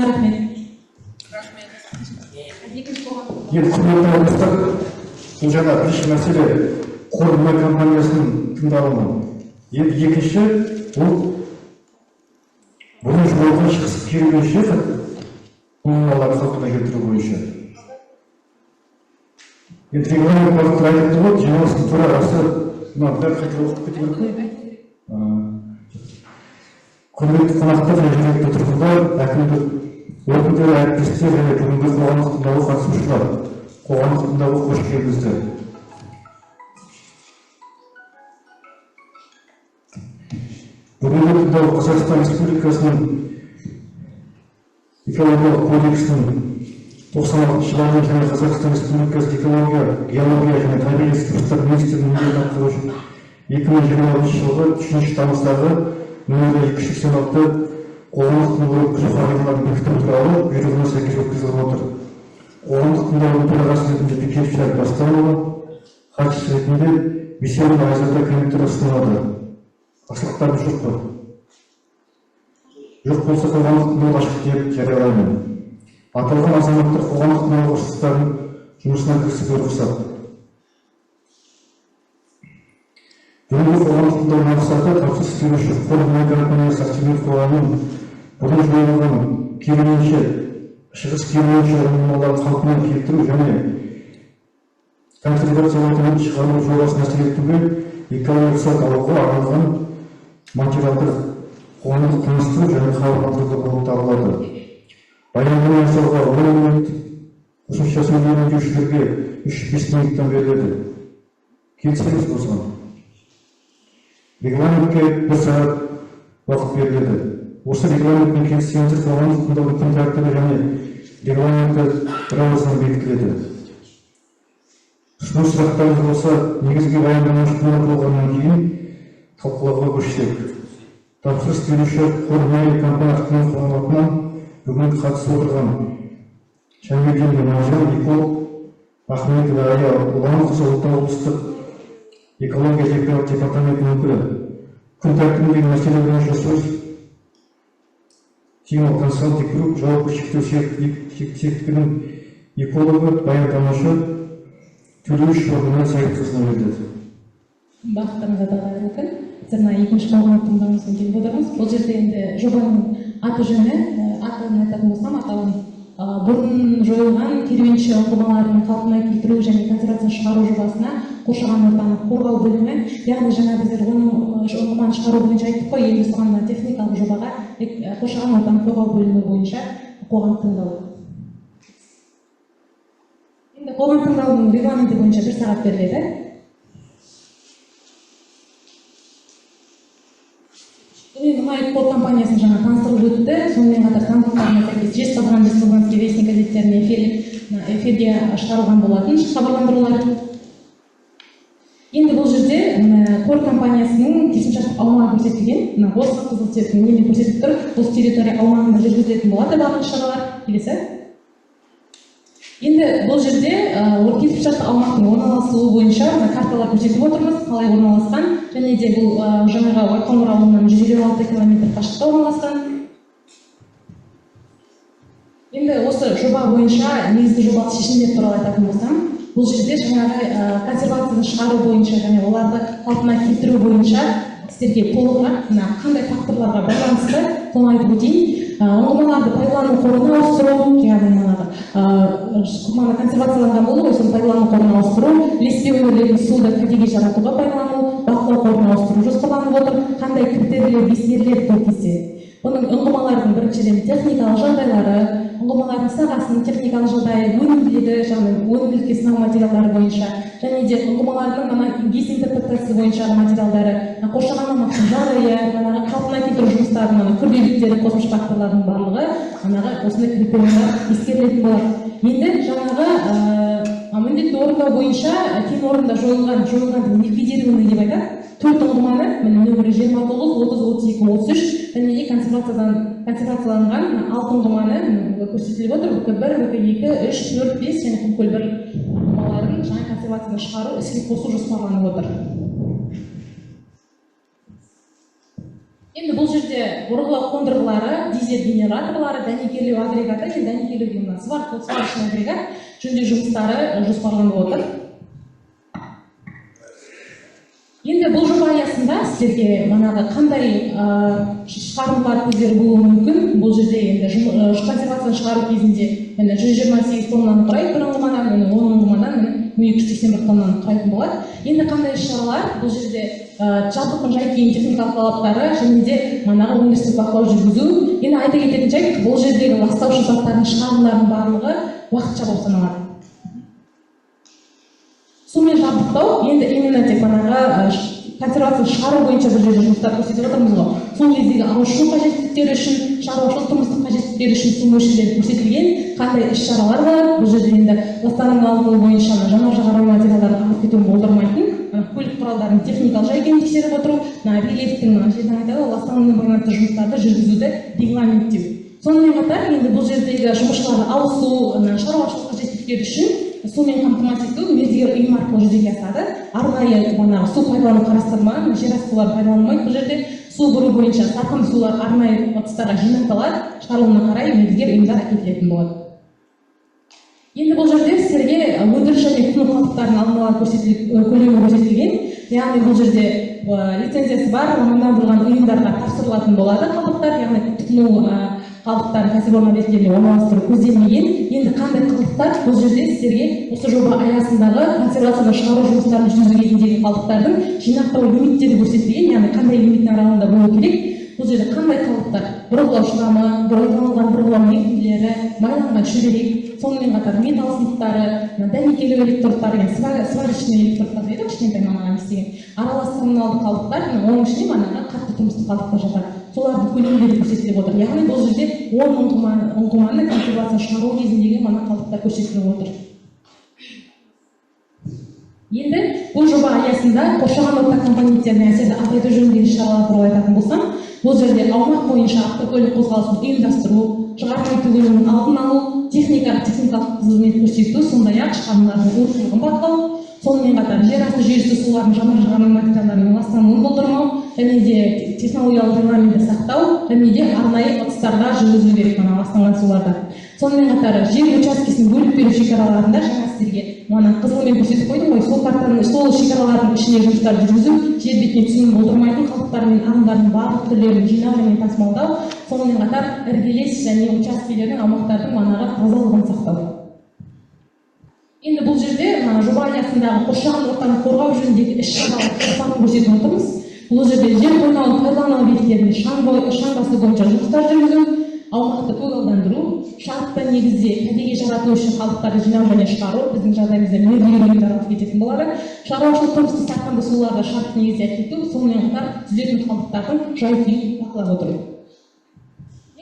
рахмет. Бұл жаңа бірінші мәселе қор мұнай компаниясының тыңдалымы. Енді екінші, бұл бұның жолға шығысып келген жер коммуналарды қалпына келтіру бойынша. Енді регламент бағытты айтыпты ғой, жиналыстың төрағасы, мына бәрі қайтып оқып кете керек қой. Құрметті қонақтар, жергілікті тұрғындар, әкімдік өкілдері, әріптестер және бүгінгі қоғамдық тыңдауға қатысушылар, қоғамдық тыңдауға қош келдіңіздер. Бүгінгі тыңдау Қазақстан Республикасының экологиялық кодексінің 96 жылы және Қазақстан Республикасы экология, геология және табиғи ресурстар министрінің міндетін атқарушы 2026 жылғы 3 тамыздағы нөмірі 286 қоғамдық тыңдаудың қағидаларын бекіту туралы бұйрығына сәйкес өткізіліп отыр. Қоғамдық тыңдаудың төрағасы ретінде Бекешев Шәріп Бастауова, хатшысы ретінде Бейсенова Айзада комментар ұсынылады. Қарсылықтарыңыз жоқ па? Жоқ болса қоғамдық тыңдауды ашық деп жариялаймын. Аталған азаматтар қоғамдық тыңдау құрылыстарының жұмысына кірісуге рұқсат. Бүгінгі қоғамдық тыңдау мақсаты тапсырыс беруші қор мұнай компаниясы акционерлік қоғамының бұрын жойылған керуенші, шығыс керуенші ұңғымаларын қалпына келтіру және консервациялаудан шығару жобасын әсер етуге экологиялық алуға арналған материалдар қоғамдық тыныстыру және қаржыландыруды болып табылады. Баяндама жасауға 10 минут, қосымша сөйлеу өтеушілерге 3-5 минуттан беріледі. Келісеміз осыған. Регламентке 1 сағат уақыт беріледі. Осы регламентпен келіссеңіздер қоғамдық тыңдаудың күн тәртібі және регламенті бірауыздан бекітіледі. Ұсыну сұрақтарыңыз болса, негізгі баяндамашы болғаннан кейін талқылауға көшсек. Тапсырыс беруші қор мұнай компаниясының қоғаматынан бүгін қатысып отырған Шәмбекенді Мағжан, эколог, Ахметова Ая Ұланқызы Ұлттық облыстық экология департаментінің өкілі. Күн тәртібіндегі мәселе бойынша сөз Тимол Консалтинг Групп жауапкершілігі серіктестігінің экологы, баяндамашы Төлеуш Орнына Сәйіт қызына беріледі. Бақыттарыңызға тағайын өкіл. Сіздердің екінші қоғамдық тыңдауыңыздан келіп отырмыз. Бұл жерде енді жобаның аты-жөні, атын айтатын болсам, атауын бұрын жойылған керуенші ұңғымаларын қалпына келтіру және консервация шығару жобасына қоршаған ортаны қорғау бөлімі, яғни жаңа біздер оның ұңғыманы шығару бойынша айттық қой, енді соған техникалық жобаға қоршаған ортаны қорғау бөлімі бойынша қоғам тыңдау. Енді қоғам тыңдаудың регламенті бойынша 1 сағат беріледі. Мұнай қор компаниясын жаңа таныстырып өтті. Сонымен қатар заңдылықтарына сәйкес Жезқазған республикасы вестник газеттеріне эфирге шығарылған болатын хабарландырулар. Енді бұл жерде қор компаниясының келісімшарт аумағы көрсетілген. Осы қызыл цветпен неде көрсетіп тұр. Бұл территория аумағында жүргізілетін болады барлық шаралар. Келесі. Енді бұл жерде келісімшарт аумақтың орналасуы бойынша карталар көрсетіп отырмыз, қалай орналасқан, және де бұл жаңағы Байқоңыр ауылынан 156 км қашықтықта орналасқан. Енді осы жоба бойынша негізгі жобалық шешімдер туралы айтатын болсам, бұл жерде жаңағы консервацияны шығару бойынша және оларды қалпына келтіру бойынша сіздерге толығырақ қандай факторларға байланысты соны айтып өтейін. Ұңғымаларды пайдалану қорына ауыстыру, яғни консервацияланған болды ғой, соны пайдалану қорына ауыстыру, ілеспе өңірлердің суды кәдеге жаратуға пайдалану, бақылау қорына ауыстыру жоспарланып отыр. Қандай критерийлер ескеріледі бұл кезде? Оның ұңғымалардың біріншіден техникалық жағдайлары, ұңғымалардың сағасының техникалық жағдайы, өнімділігі, өнімділікке сынау материалдары бойынша, және де ұңғымалардың гис интерпретациясы бойынша материалдары, қоршаған аймақтың жағдайы, қалпына келтіру жұмыстарының күрделіліктері, қосымша факторлардың барлығы осындай критерийлер ескерілетін болады. Енді жаңағы міндетті орындау бойынша кен орнында жойылған ликвидированный деп айтады. 4 ұңғыманы нөмірі 29, 30, 32, 33 және консервацияланған 6 ұңғыманы көрсетіліп отыр. ВК1, ВК2, 3, 4, 5 және ВК1 ұңғымаларын жаңа консервацияны шығару іске қосу жоспарланып отыр. Енді бұл жерде бұрғылау қондырғылары, дизель генераторлары, дәнекерлеу агрегаты және дәнекерлеуге мына сварочный агрегат жөндеу жұмыстары жоспарланып отыр. Енді бұл жоба аясында сіздерге манағы қандай шығарындылар көздері болуы мүмкін. Бұл жерде енді консервацияны шығару кезінде 128 тоннаны құрайды бір ұңғымадан, 10 ұңғымадан 281 тоннаны құрайтын болады. Енді қандай іс-шаралар? Бұл жерде жабдықтың жай-күйін техникалық талаптары және де манағы өндірістік бақылау жүргізу. Енді айта кететін жайт, бұл жердегі ластаушы заттардың шығарындылардың барлығы уақытша болып саналады. Сумен жабдықтау, енді именно тек манағы консервация шығару бойынша бір жерде жұмыстар көрсетіп отырмыз ғой. Сол кездегі ауызсу қажеттіліктері үшін, шаруашылық тұрмыстық қажеттіліктері үшін су мөлшерлері көрсетілген қандай іс-шаралар бар. Бұл жерде енді ластанудың алдын алу бойынша жанар-жағармай материалдарын ағып кетуін болдырмайтын көлік құралдарының техникалық жай-күйін тексеріп отыру, рельефтің жерден айтады, ластанумен байланысты жұмыстарды жүргізуді регламенттеу. Сонымен қатар енді бұл жердегі жұмысшыларды ауызсу, шаруашылық қажеттіліктері үшін сумен қамтамасыз ету мердігер ұйым арқылы жүзеге асады. Арнайы су пайдалану қарастырылмаған, жер асты сулары пайдаланылмайды. Бұл жерде су бұру бойынша сарқынды сулар арнайы ыдыстарға жинақталады, шығарылымына қарай мердігер ұйымдар әкелінетін болады. Енді бұл жерде сіздерге өндіріс және тұтыну қалдықтарының алдын ала көлемі көрсетілген. Яғни бұл жерде лицензиясы бар мамандандырылған ұйымдарға тапсырылатын болады қалдықтар, яғни тұтыну қалдықтарын кәсіпорын ретінде орналастыру көзделмеген. Енді қандай қалдықтар? Бұл жерде сіздерге осы жоба аясындағы консервацияны шығару жұмыстарын жүргізу кезіндегі қалдықтардың жинақтау лимиттері көрсетілген, яғни қандай лимиттің аралығында болуы керек. Бұл жерде қандай қалдықтар? Бұрғылау шыдамы, бұрғыланған бұрғылау ерітінділері, майланған шүберек, сонымен қатар металл сынықтары, дәнекерлеу электродтары, сварочный электродтар дейді, кішкентай мамадан естіген. Аралас коммуналдық қалдықтар, оның ішіне манағы қатты тұрмыстық қалдықтар жатады. Солардың көлемдері көрсетіліп отыр. Яғни бұл жерде 10 ұңғыманы консервация шығару кезіндегі мана қалдықтар көрсетіліп отыр. Енді бұл жоба аясында қоршаған орта компоненттеріне әсерді азайту жөніндегі шаралар туралы айтатын болсам, бұл жерде аумақ бойынша автокөлік қозғалысын ұйымдастыру, шығармай төгілуінің алдын алу, техникалық қызмет көрсету, сондай-ақ шығарындылардың өртілігін бақылау, сонымен қатар жер асты жүйесі сулардың жанар-жағармай материалдарының ластануын болдырмау, және де технологиялық регламентті сақтау, және де арнайы ыдыстарда жүргізілу керек ластанған суларда. Сонымен қатар жер учаскесін бөліп беру шекараларында жаңа сіздерге қызылмен көрсетіп қойдым ғой, сол шекаралардың ішіне жұмыстар жүргізу, жер бетіне түсуін болдырмайтын қалдықтар мен ағындардың барлық түрлерін жинау және тасымалдау, сонымен қатар іргелес және учаскелердің аумақтардың тазалығын сақтау. Енді бұл жерде жоба аясындағы қоршаған ортаны қорғау жөніндегі іс-шараларды көрсетіп отырмыз. Бұл жерде жер қойнауын пайдалану объектілерінде шаң басу бойынша жұмыстар жүргізу, аумақты көгалдандыру, шартты негізде кәдеге жарату үшін қалдықтарды жинау және шығару, біздің жағдайымызда мердігер ұйымдар алып кететін болады. Шаруашылық тұрмыстық сарқынды суларды шартты негізде әкету, сонымен қатар түзетін қалдықтардың жай-күйін бақылап отыру.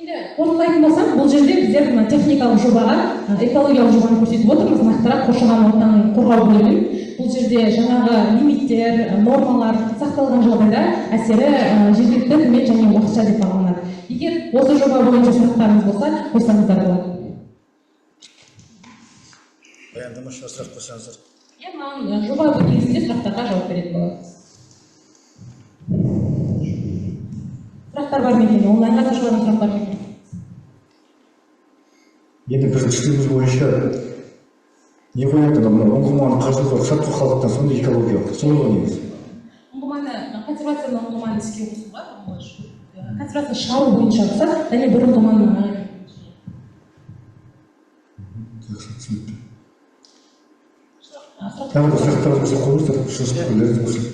Енді қорытындылайтын болсам, бұл жерде біздер техникалық жобаға экологиялық жобаны көрсетіп отырмыз, нақтырақ қоршаған ортаны қорғау бөлімін. Бұл жерде жаңағы лимиттер, нормалар сақталған жағдайда әсері жергілікті төмен және уақытша деп бағаланады. Егер осы жоба бойынша сұрақтарыңыз болса, қойсаңыздар болады. Баяндамашы сұрақ қойсаңыздар. Маған жоба негізінде сұрақтарға жауап беретін болады. Сұрақтар бар ма екен? Онлайнға сұрақтар бар ма екен? Енді біздің істеміз бойынша не қояды, ұңғыманы қажылығы рұқсатты қалдықтан сонда экологиялық, солай ғой негізі. Ұңғыманы, консервацияны ұңғыманы іске қосуға, консервация шығару бойынша рұқсат, және бір ұңғыманы тағы да сұрақтарыңызды қойыңыздар, ұсыныс пікірлеріңіз болсын.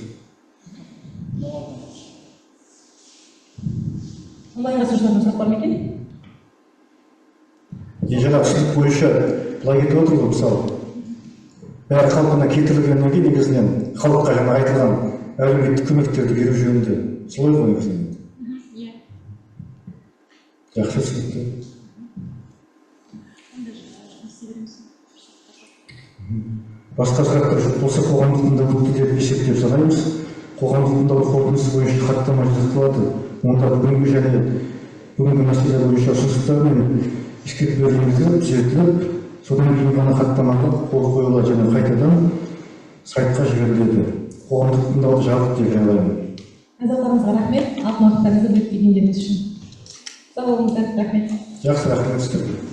Онлайнға сұрақ бар ма екен? Жаңағы түсінік бойынша былай кетіп отыр ғой, мысалы, бәрі қалпына келтірілгеннен кейін негізінен халыққа жаңа айтылған әлеуметтік көмектерді беру жөнінде солай ғой негізінен. Жақсы түсінікті. Басқа сұрақтар жоқ болса, қоғамдық тыңдау өтті деп есептеп санаймыз. Қоғамдық тыңдау қорытындысы бойынша хаттама жасалады. Онда бүгінгі мәселе бойынша ұсыныстар мен ескертулер енгізіліп, түзетіліп, содан кейін ғана хаттамаға қол қойылады және қайтадан сайтқа жіберіледі. Қоғамдық тыңдауды жабық деп жариялаймын. назарларыңызға рахмет, алтын уақыттарыңызды бөліп келгендеріңіз үшін. Сау болыңыздар, рахмет. Жақсы, рахмет сіздерге.